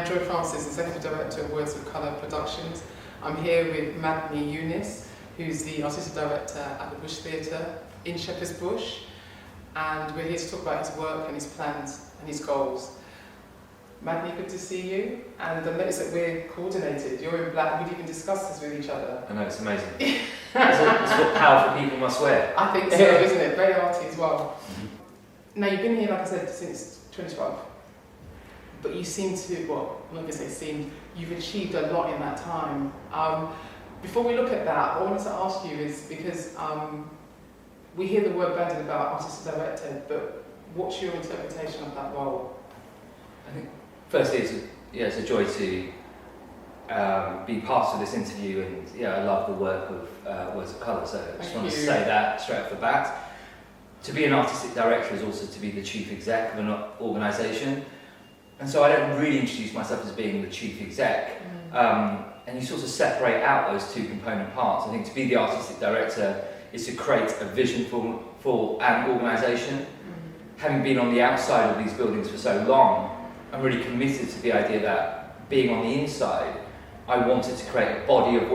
Joy Francis, Executive Director of Words of Colour Productions. I'm here with Madani Younis, who's the Artistic Director at the Bush Theatre in Shepherd's Bush, and we're here to talk about his work and his plans and his goals. Madani, good to see you, and notice that we're coordinated. You're in black, we'd even discussed this with each other. I know, it's amazing. It's what powerful people must wear. I think so, isn't it? Very arty as well. Mm-hmm. Now, you've been here, like I said, since 2012. But you seem to, well, I'm not going to say seemed, you've achieved a lot in that time. Before we look at that, what I wanted to ask you is, because we hear the word bandied about artistic director, but what's your interpretation of that role? I think, firstly, it's a joy to be part of this interview, and I love the work of Words of Colour, so I just want to say that straight off the bat. To be an artistic director is also to be the chief exec of an organisation. And so I don't really introduce myself as being the chief exec. And you sort of separate out those two component parts. I think to be the artistic director is to create a vision for an organisation. Having been on the outside of these buildings for so long, I'm really committed to the idea that being on the inside, I wanted to create a body of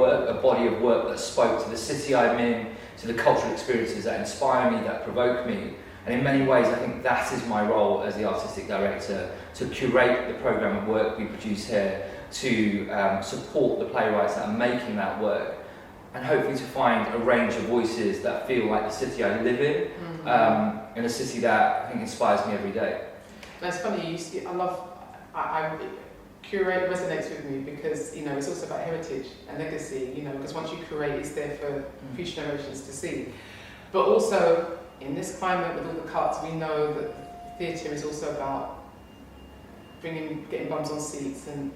work that spoke to the city I'm in, to the cultural experiences that inspire me, that provoke me. And in many ways, I think that is my role as the artistic director, to curate the programme of work we produce here, to support the playwrights that are making that work, and hopefully to find a range of voices that feel like the city I live in a city that I think inspires me every day. That's funny, curate resonates with me because, it's also about heritage and legacy, because once you curate, it's there for future generations to see. But also, in this climate with all the cuts, we know that theatre is also about getting bums on seats and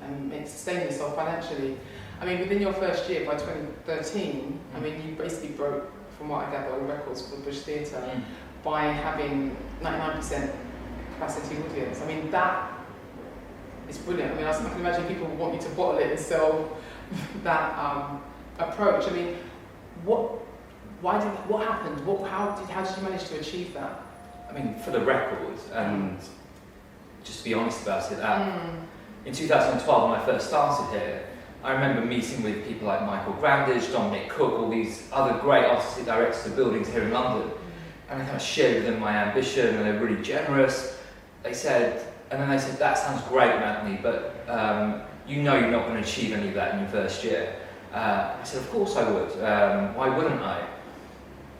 sustaining yourself financially. I mean, within your first year, by 2013, you basically broke, from what I gather, all records for the Bush Theatre by having 99% capacity audience. I mean, that is brilliant. I mean, I can imagine people want you to bottle it and sell that approach. I mean, what happened? How did you manage to achieve that? I mean, for the record, and just to be honest about it, in 2012 when I first started here, I remember meeting with people like Michael Grandage, Dominic Cook, all these other great artistic directors of buildings here in London, and I kind of shared with them my ambition, and they were really generous. They said, that sounds great, Madani, but you're not going to achieve any of that in your first year. I said, of course I would. Why wouldn't I?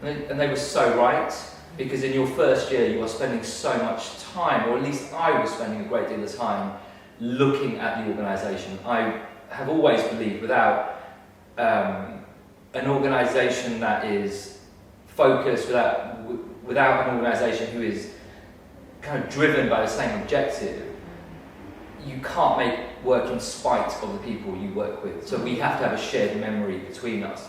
And they were so right, because in your first year you are spending so much time, or at least I was spending a great deal of time looking at the organisation. I have always believed without an organisation that is focused, without an organisation who is kind of driven by the same objective, you can't make work in spite of the people you work with. So we have to have a shared memory between us.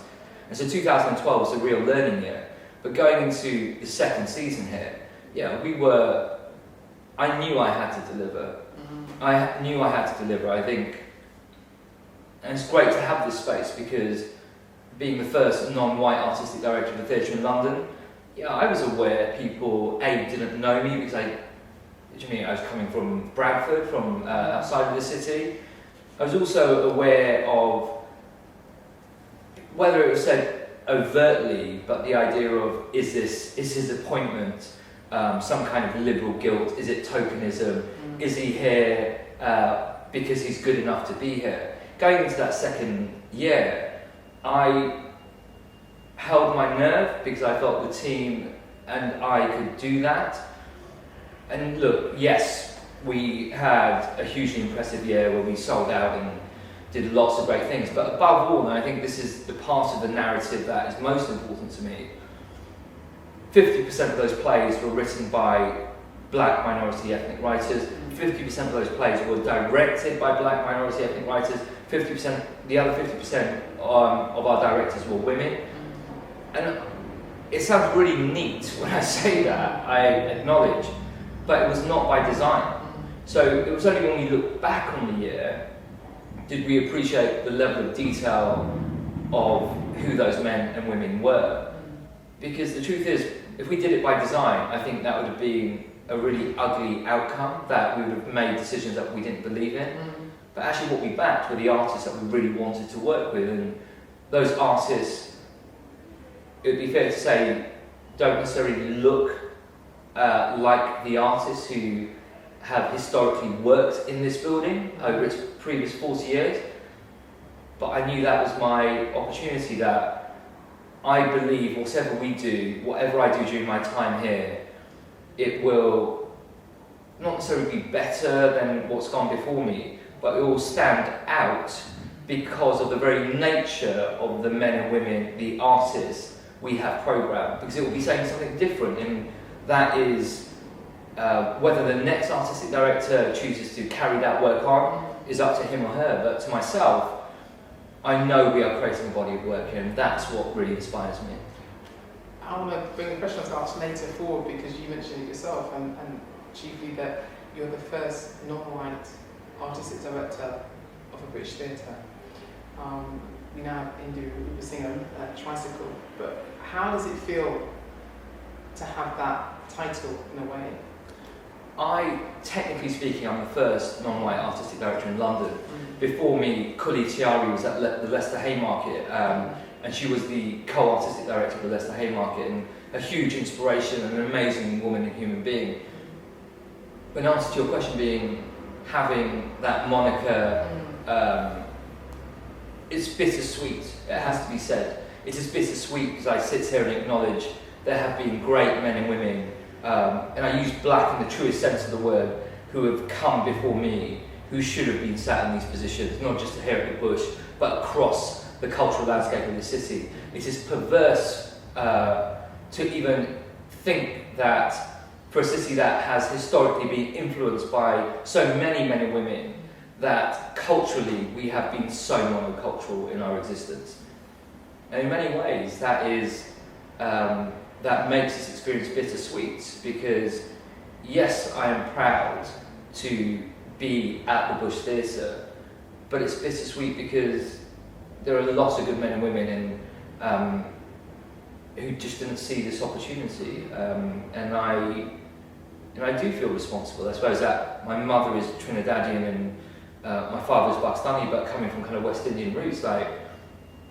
And so 2012 was a real learning year. But going into the second season here, I knew I had to deliver. I knew I had to deliver, I think. And it's great to have this space because being the first non-white artistic director of the theatre in London, I was aware people, didn't know me because I was coming from Bradford, from outside of the city. I was also aware of, whether it was said overtly, but the idea of, is his appointment some kind of liberal guilt? Is it tokenism? Is he here because he's good enough to be here? Going into that second year, I held my nerve because I felt the team and I could do that. And look, yes, we had a hugely impressive year where we sold out and did lots of great things, but above all, and I think this is the part of the narrative that is most important to me, 50% of those plays were written by black minority ethnic writers, 50% of those plays were directed by black minority ethnic writers, the other 50% of our directors were women. And it sounds really neat when I say that, I acknowledge, but it was not by design. So it was only when we look back on the year did we appreciate the level of detail of who those men and women were. Because the truth is, if we did it by design, I think that would have been a really ugly outcome, that we would have made decisions that we didn't believe in. but actually what we backed were the artists that we really wanted to work with, and those artists, it would be fair to say, don't necessarily look like the artists who have historically worked in this building over its previous 40 years, but I knew that was my opportunity, that I believe whatever we do, whatever I do during my time here, it will not necessarily be better than what's gone before me, but it will stand out because of the very nature of the men and women, the artists we have programmed, because it will be saying something different, and that is whether the next artistic director chooses to carry that work on is up to him or her, but to myself, I know we are creating a body of work here, and that's what really inspires me. I want to bring the question I was asked later forward, because you mentioned it yourself, and chiefly that you're the first non-white artistic director of a British theatre. We now have India, we were seeing a tricycle, but how does it feel to have that title in a way? Technically speaking, I'm the first non-white artistic director in London. Before me, Kuli Tiari was at the Leicester Haymarket, and she was the co-artistic director of the Leicester Haymarket, and a huge inspiration and an amazing woman and human being. But in answer to your question being, having that moniker, it's bittersweet, it has to be said. It is bittersweet because I sit here and acknowledge there have been great men and women, and I use black in the truest sense of the word, who have come before me, who should have been sat in these positions, not just here at the Bush, but across the cultural landscape of the city. It is perverse to even think that for a city that has historically been influenced by so many men and women, that culturally we have been so monocultural in our existence. And in many ways that is that makes this experience bittersweet, because yes, I am proud to be at the Bush Theatre, but it's bittersweet because there are lots of good men and women who just didn't see this opportunity, and I do feel responsible. I suppose that my mother is Trinidadian and my father is Pakistani, but coming from kind of West Indian roots,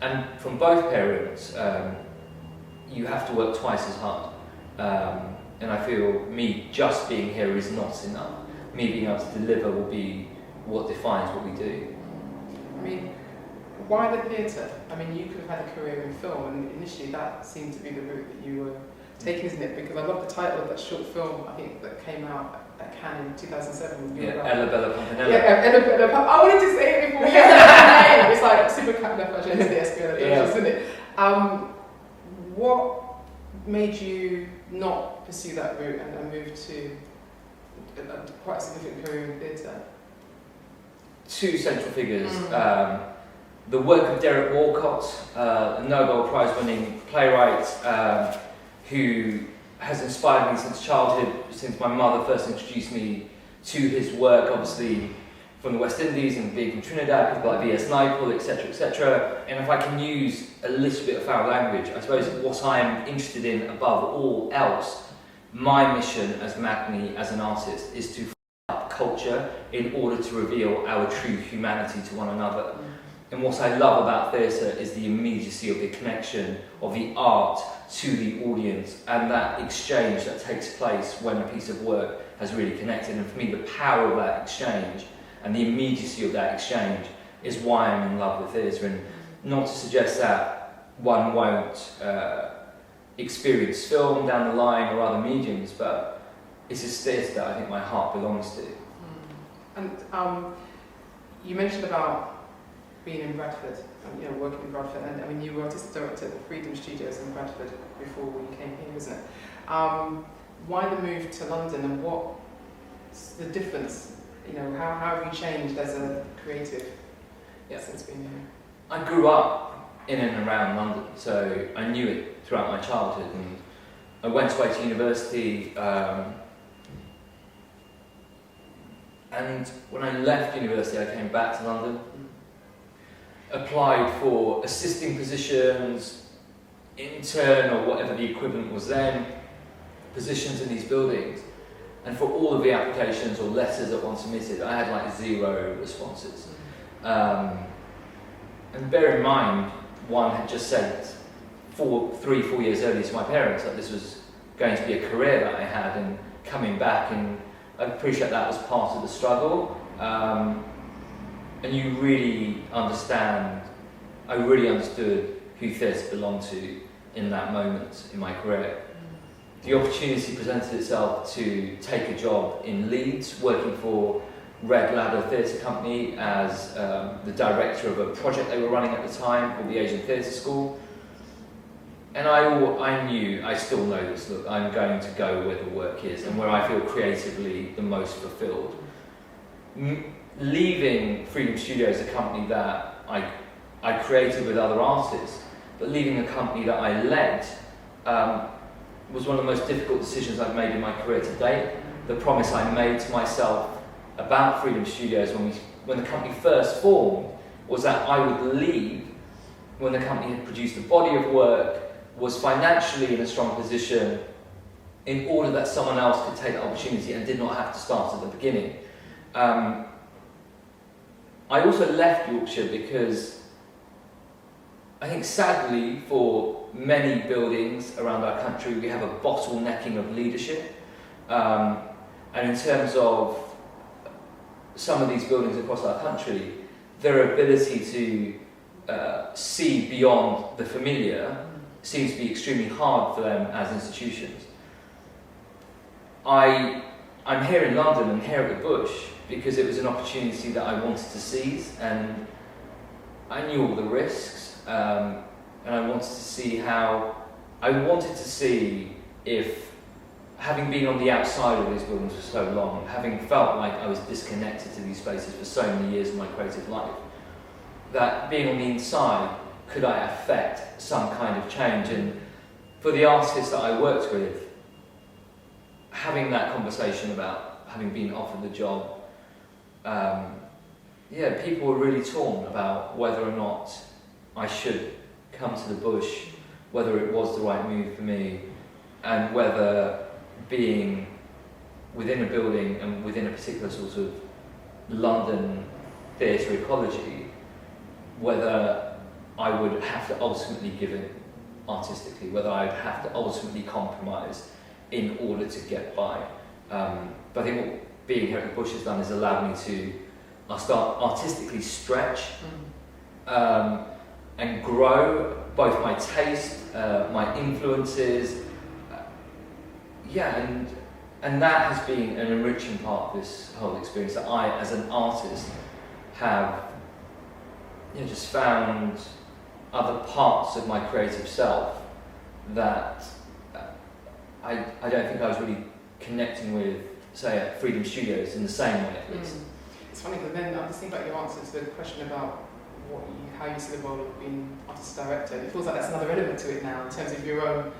and from both parents, you have to work twice as hard. And I feel me just being here is not enough. Me being able to deliver will be what defines what we do. I mean, why the theatre? I mean, you could have had a career in film, and initially that seemed to be the route that you were taking, isn't it? Because I love the title of that short film, I think, that came out at Cannes in 2007. Yeah, Ella Bella Pompanella. Yeah, Ella Bella Pompanella. I wanted to say it before we get to the name. It's like super califragilistic, isn't it? What made you not pursue that route and move to quite a significant career in theatre? Two central figures. The work of Derek Walcott, a Nobel Prize-winning playwright, who has inspired me since childhood, since my mother first introduced me to his work, obviously from the West Indies and being from Trinidad, people like V.S. Naipaul, etc., etc. And if I can use a little bit of foul language, I suppose what I'm interested in above all else, my mission as Madani, as an artist, is to up culture in order to reveal our true humanity to one another. And what I love about theatre is the immediacy of the connection of the art to the audience, and that exchange that takes place when a piece of work has really connected. And for me, the power of that exchange and the immediacy of that exchange is why I'm in love with theatre. And not to suggest that one won't experience film down the line or other mediums, but it's a theatre that I think my heart belongs to. And you mentioned about being in Bradford, working in Bradford, and I mean, you were artistic director at the Freedom Studios in Bradford before you came here, isn't it? Why the move to London, and what's the difference? How have you changed as a creative since being here? I grew up in and around London, so I knew it throughout my childhood, and I went away to university, and when I left university I came back to London, applied for assisting positions, intern or whatever the equivalent was then, positions in these buildings, and for all of the applications or letters that one submitted, I had like 0 responses. And bear in mind, one had just said 3-4 years earlier to my parents that this was going to be a career that I had, and coming back, and I appreciate that was part of the struggle. And you really understand, I really understood who theatre belonged to in that moment in my career. The opportunity presented itself to take a job in Leeds, working for Red Ladder Theatre Company as the director of a project they were running at the time called the Asian Theatre School. And I knew, I still know this, look, I'm going to go where the work is and where I feel creatively the most fulfilled. Leaving Freedom Studios, a company that I created with other artists, but leaving a company that I led was one of the most difficult decisions I've made in my career to date. The promise I made to myself about Freedom Studios when the company first formed was that I would leave when the company had produced a body of work, was financially in a strong position, in order that someone else could take the opportunity and did not have to start at the beginning. I also left Yorkshire because I think sadly for many buildings around our country we have a bottlenecking of leadership, and in terms of some of these buildings across our country, their ability to see beyond the familiar seems to be extremely hard for them as institutions. I'm here in London and here at the Bush because it was an opportunity that I wanted to seize, and I knew all the risks, and I wanted to see if, having been on the outside of these buildings for so long, having felt like I was disconnected to these spaces for so many years of my creative life, that being on the inside, could I affect some kind of change? And for the artists that I worked with, having that conversation about having been offered the job, people were really torn about whether or not I should come to the Bush, whether it was the right move for me, and whether being within a building and within a particular sort of London theatre ecology, whether I would have to ultimately give in artistically, whether I'd have to ultimately compromise in order to get by. But I think what being here at the Bush has done is allowed me to start artistically stretch and grow both my taste, my influences, and that has been an enriching part of this whole experience, that I, as an artist, have just found other parts of my creative self that I don't think I was really connecting with, say, at Freedom Studios in the same way, at least. It's funny, but then I'm just thinking about your answer to the question about how you see the role of being artist director. It feels like that's another element to it now, in terms of your own,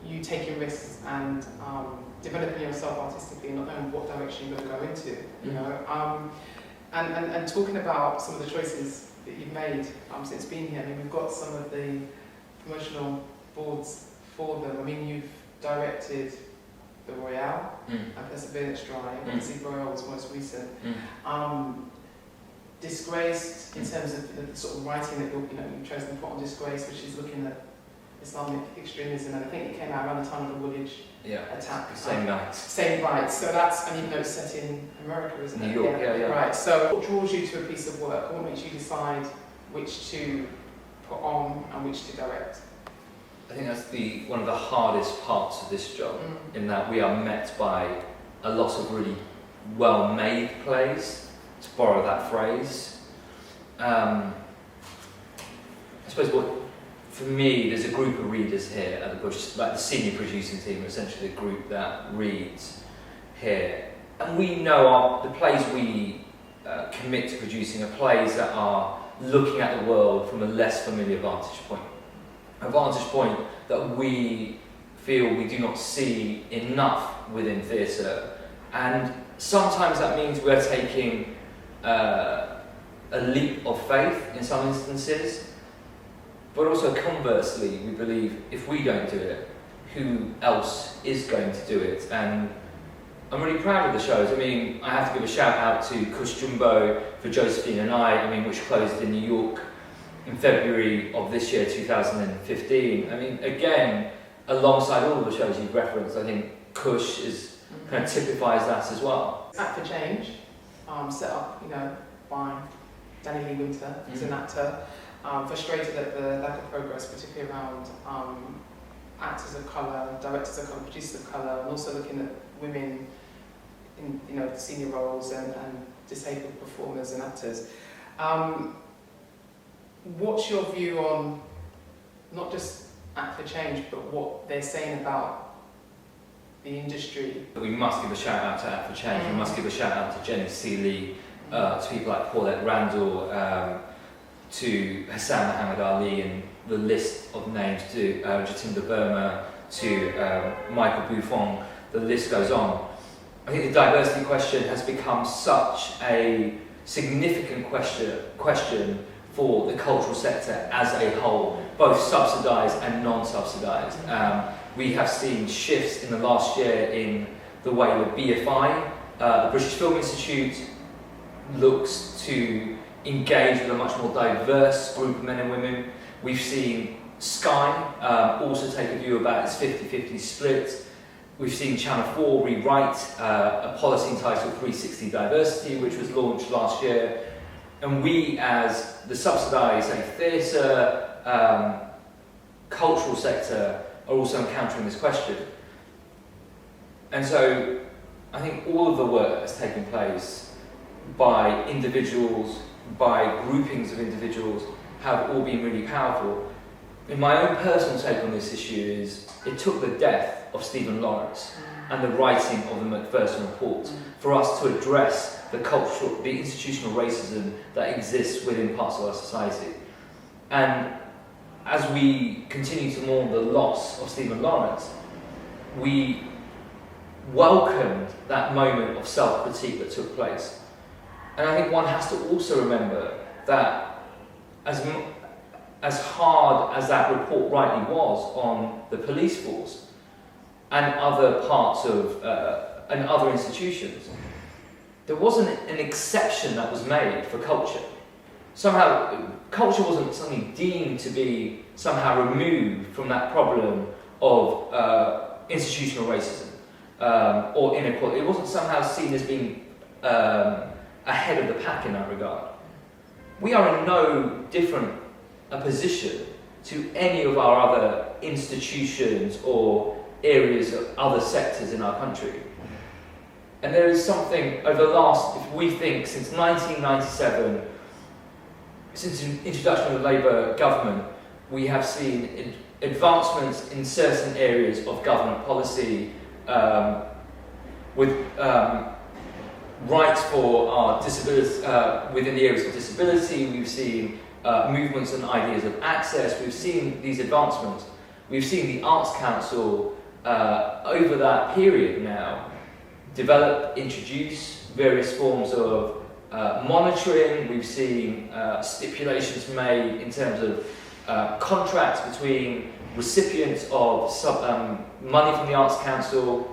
you taking risks and developing yourself artistically, and not knowing what direction you're going to go into, you know. And talking about some of the choices that you've made since being here. I mean, we've got some of the promotional boards for them. I mean, you've directed the Royale and Perseverance Drive, obviously Royale was most recent. Disgraced, in terms of the sort of writing that you've chosen to put on Disgrace, which is looking at Islamic extremism, and I think it came out around the time of the Woolwich attack. Same night. Same night. So that's, and even though it's set in America, isn't it? New York, yeah. Right. So what draws you to a piece of work? What makes you decide which to put on and which to direct? I think that's one of the hardest parts of this job, in that we are met by a lot of really well-made plays, to borrow that phrase. I suppose for me, there's a group of readers here at the Bush, like the senior producing team, essentially the group that reads here. And we know the plays we commit to producing are plays that are looking at the world from a less familiar vantage point. A vantage point that we feel we do not see enough within theatre. And sometimes that means we're taking a leap of faith in some instances, but also conversely, we believe if we don't do it, who else is going to do it? And I'm really proud of the shows. I mean, I have to give a shout out to Kush Jumbo for Josephine and I mean, which closed in New York in February of this year, 2015. I mean, again, alongside all of the shows you've referenced, I think Kush is kind of typifies that as well. Act for Change, set up, by Madani Younis, who's an actor, frustrated at the lack of progress, particularly around actors of colour, directors of colour, producers of colour, and also looking at women in senior roles and disabled performers and actors. What's your view on not just Act for Change, but what they're saying about the industry? We must give a shout out to Act for Change. We must give a shout out to Jenny Seeley, to people like Paulette Randall, to Hassan Muhammad Ali, and the list of names, to Jatinda Verma, to Michael Buffon. The list goes on. I think the diversity question has become such a significant question for the cultural sector as a whole, both subsidised and non-subsidised. We have seen shifts in the last year in the way that BFI, the British Film Institute, looks to engage with a much more diverse group of men and women. We've seen Sky also take a view about its 50-50 split. We've seen Channel 4 rewrite a policy entitled 360 Diversity, which was launched last year. And we, as the subsidised theatre, cultural sector, are also encountering this question. And so I think all of the work that's taking place by individuals, by groupings of individuals, have all been really powerful. And my own personal take on this issue is it took the death of Stephen Lawrence and the writing of the Macpherson Report for us to address the institutional racism that exists within parts of our society. And as we continue to mourn the loss of Stephen Lawrence, we welcomed that moment of self-critique that took place. And I think one has to also remember that as hard as that report rightly was on the police force and other parts of and other institutions, there wasn't an exception that was made for culture. Somehow, culture wasn't suddenly deemed to be somehow removed from that problem of institutional racism or inequality. It wasn't somehow seen as being ahead of the pack in that regard. We are in no different a position to any of our other institutions or areas of other sectors in our country. And there is something over the last, if we think since 1997, since the introduction of the Labour government, we have seen advancements in certain areas of government policy with rights for our disabilities, within the areas of disability. We've seen movements and ideas of access. We've seen these advancements. We've seen the Arts Council over that period now develop, introduce various forms of monitoring. We've seen stipulations made in terms of contracts between recipients of money from the Arts Council.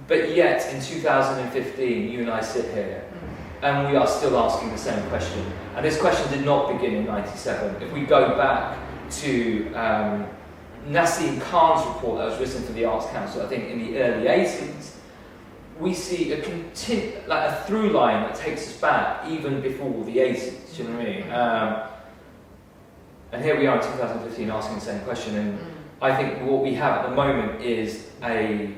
But yet, in 2015, you and I sit here, and we are still asking the same question. And this question did not begin in '97. If we go back to Nassim Khan's report that was written for the Arts Council, I think in the early 80s, we see a through line that takes us back even before the 80s. Do you know what I mean? And here we are in 2015 asking the same question. And I think what we have at the moment is a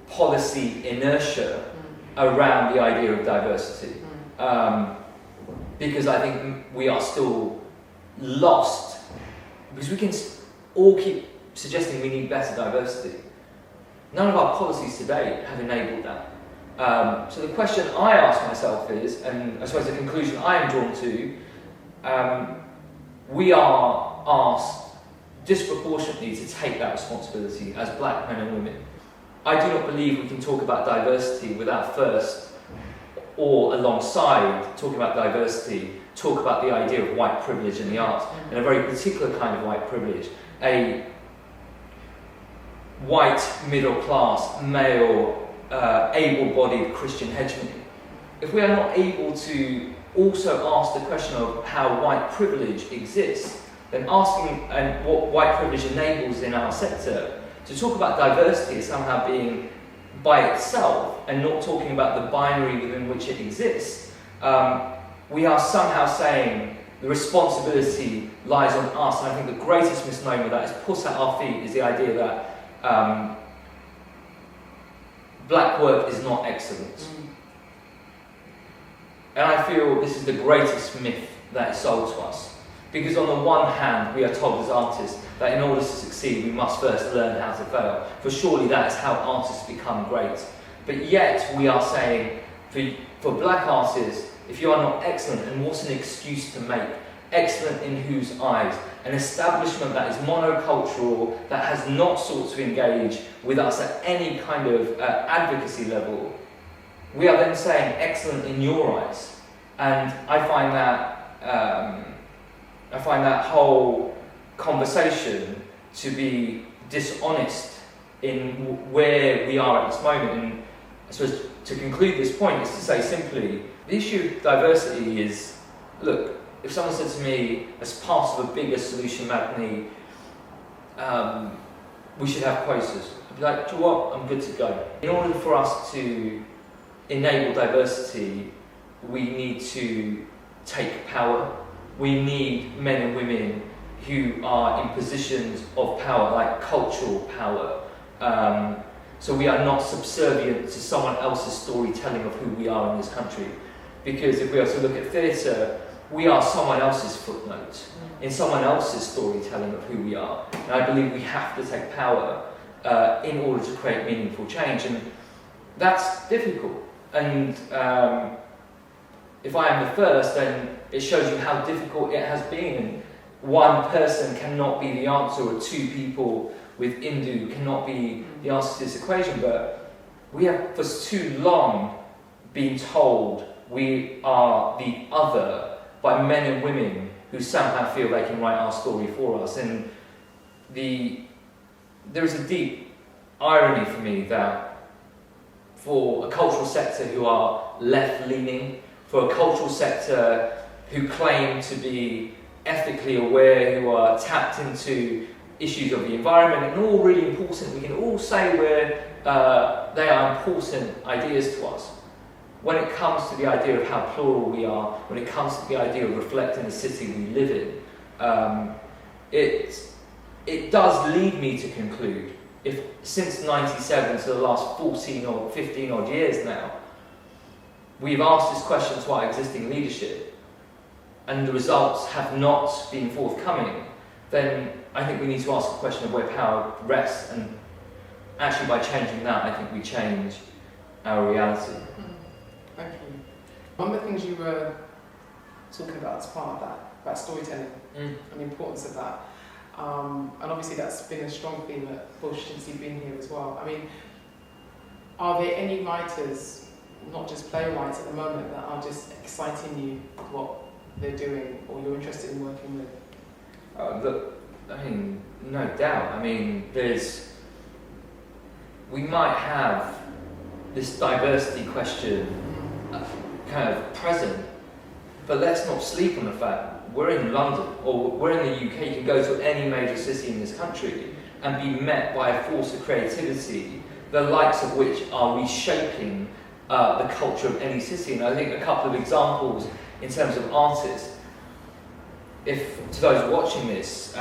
policy inertia around the idea of diversity. Because I think we are still lost, because we can all keep suggesting we need better diversity. None of our policies today have enabled that. So the question I ask myself is, and I suppose the conclusion I am drawn to, we are asked disproportionately to take that responsibility as black men and women. I do not believe we can talk about diversity without first, or alongside talking about diversity, talk about the idea of white privilege in the arts, and a very particular kind of white privilege, a white, middle-class, male, able-bodied Christian hegemony. if we are not able to also ask the question of how white privilege exists, then asking and what white privilege enables in our sector, to talk about diversity as somehow being by itself and not talking about the binary within which it exists, we are somehow saying the responsibility lies on us. And I think the greatest misnomer that is put at our feet is the idea that black work is not excellent. And I feel this is the greatest myth that is sold to us. Because on the one hand, we are told as artists that in order to succeed, we must first learn how to fail. For surely that is how artists become great. But yet we are saying, for black artists, if you are not excellent, and what's an excuse to make? Excellent in whose eyes? An establishment that is monocultural, that has not sought to engage with us at any kind of advocacy level. We are then saying excellent in your eyes. And I find that whole conversation to be dishonest in where we are at this moment. And I suppose to conclude this point is to say simply, the issue of diversity is, look, if someone said to me, as part of a bigger solution, Madani, we should have quotas, I'd be like, do you know what, I'm good to go. In order for us to enable diversity, we need to take power. We need men and women who are in positions of power, like cultural power. So we are not subservient to someone else's storytelling of who we are in this country. Because if we are to look at theatre, we are someone else's footnote, in someone else's storytelling of who we are. And I believe we have to take power in order to create meaningful change. And that's difficult. And if I am the first, then it shows you how difficult it has been. And one person cannot be the answer, or two people with Indu cannot be the answer to this equation. But we have for too long been told we are the other by men and women who somehow feel they can write our story for us. And there is a deep irony for me that for a cultural sector who are left-leaning, for a cultural sector who claim to be ethically aware, who are tapped into issues of the environment, and all really important, we can all say where they are important ideas to us. When it comes to the idea of how plural we are, when it comes to the idea of reflecting the city we live in, it does lead me to conclude, if since 97 to the last 14 or 15 odd years now, we've asked this question to our existing leadership, and the results have not been forthcoming, then I think we need to ask the question of where power rests, and actually by changing that, I think we change our reality. Thank you. One of the things you were talking about as part of that, about storytelling and the importance of that, and obviously that's been a strong theme at Bush since you've been here as well. I mean, are there any writers, not just playwrights at the moment, that are just exciting you with what they're doing, or you're interested in working with? Look, I mean, no doubt. I mean, we might have this diversity question kind of present, but let's not sleep on the fact we're in London, or we're in the UK. You can go to any major city in this country and be met by a force of creativity, the likes of which are reshaping the culture of any city. And I think a couple of examples in terms of artists, if to those watching this,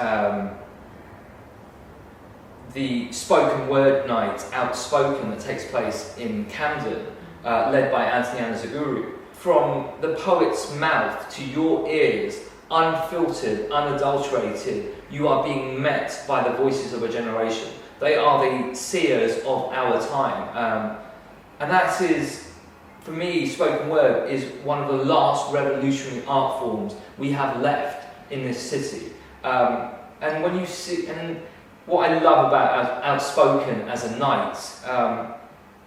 the spoken word night, Outspoken, that takes place in Camden, led by Adrianne, from the poet's mouth to your ears, unfiltered, unadulterated, you are being met by the voices of a generation. They are the seers of our time. And that is, for me, spoken word is one of the last revolutionary art forms we have left in this city. And when you see, and what I love about Outspoken as a night,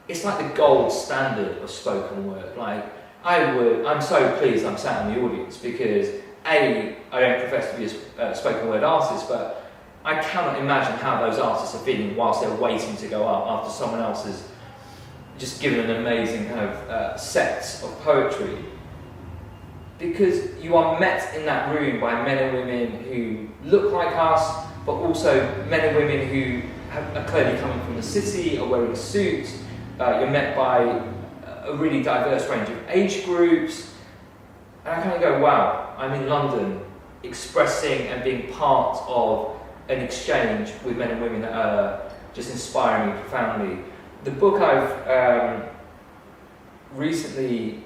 it's like the gold standard of spoken word. Like, I'm so pleased I'm sat in the audience, because I don't profess to be a spoken word artist, but I cannot imagine how those artists are feeling whilst they're waiting to go up after someone else has just given an amazing kind of set of poetry, because you are met in that room by men and women who look like us, but also men and women who are clearly coming from the city, are wearing suits. You're met by a really diverse range of age groups, and I kind of go, wow, I'm in London, expressing and being part of an exchange with men and women that are just inspiring me profoundly. The book I've recently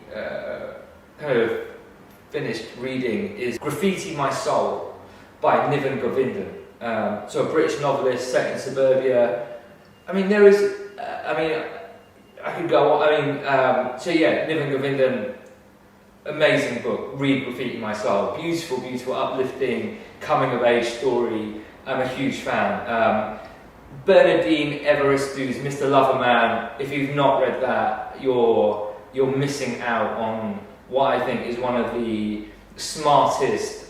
kind of finished reading is Graffiti My Soul by Niven Govindan. So a British novelist set in suburbia. I mean, there is, I could go on, so yeah, Niven Govindan, amazing book, read Graffiti My Soul. Beautiful, beautiful, uplifting, coming of age story. I'm a huge fan. Bernardine Evaristo's Mr. Loverman, if you've not read that, you're missing out on what I think is one of the smartest,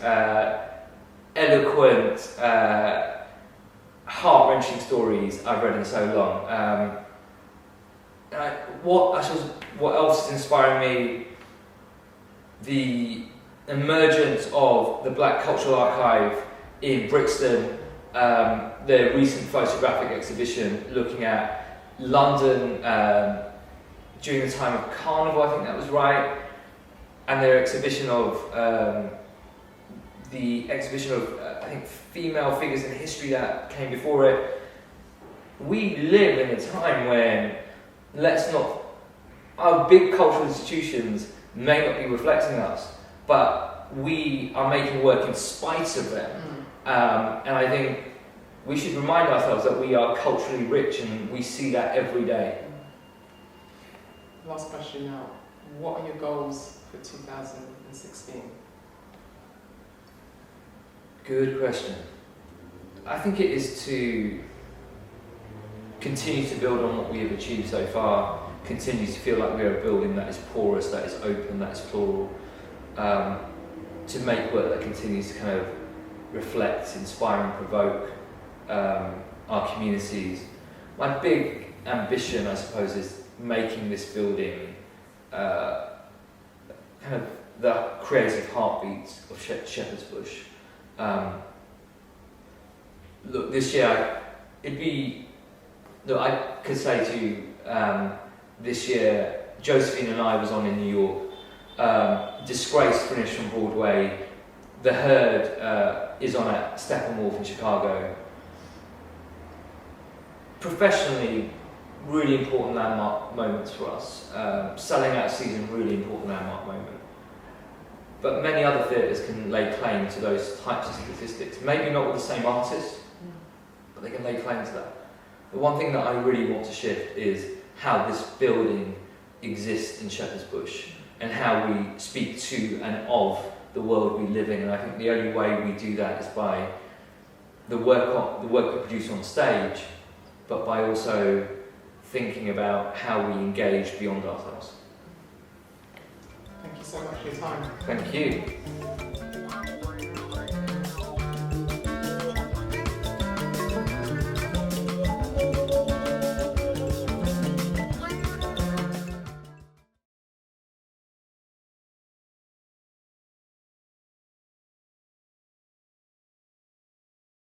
eloquent, heart-wrenching stories I've read in so long. What else is inspiring me? The emergence of the Black Cultural Archive in Brixton, their recent photographic exhibition looking at London during the time of Carnival, I think that was right, and their exhibition of I think female figures in history that came before it. We live in a time when our big cultural institutions may not be reflecting us, but we are making work in spite of them. And I think we should remind ourselves that we are culturally rich, and we see that every day. Last question now. What are your goals for 2016? Good question. I think it is to continue to build on what we have achieved so far, continue to feel like we are a building that is porous, that is open, that is plural, to make work that continues to kind of reflect, inspire and provoke our communities. My big ambition, I suppose, is making this building kind of the creative heartbeat of Shepherd's Bush. Look, this year, I could say to you, this year, Josephine and I was on in New York, Disgrace finished from Broadway, The Herd is on at Steppenwolf in Chicago. Professionally, really important landmark moments for us. Selling Out season, really important landmark moment. But many other theatres can lay claim to those types of statistics. Maybe not with the same artists, but they can lay claim to that. The one thing that I really want to shift is how this building exists in Shepherd's Bush and how we speak to and of the world we live in. And I think the only way we do that is by the work we produce on stage, but by also thinking about how we engage beyond ourselves. Thank you so much for your time. Thank you.